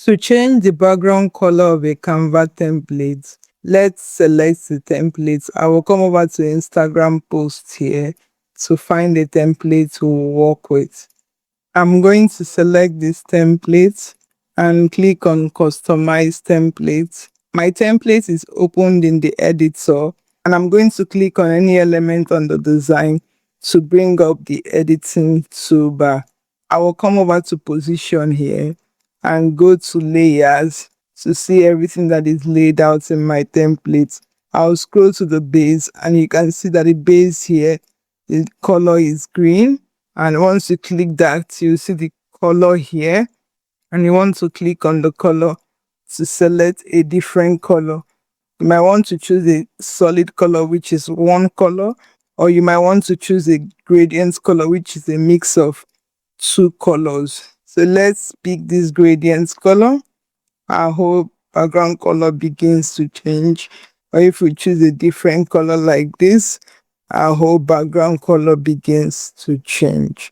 To change the background color of a Canva template, let's select the template. I will come over to Instagram post here to find a template to work with. I'm going to select this template and click on customize template. My template is opened in the editor, and I'm going to click on any element on the design to bring up the editing toolbar. I will come over to position here and go to layers to see everything that is laid out in my template. I'll scroll to the base, and you can see that the base here, the color is green. And once you click that, you see the color here, and you want to click on the color to select a different color. You might want to choose a solid color, which is one color, or you might want to choose a gradient color, which is a mix of two colors. So let's pick this gradient color. Our whole background color begins to change. Or if we choose a different color like this, our whole background color begins to change.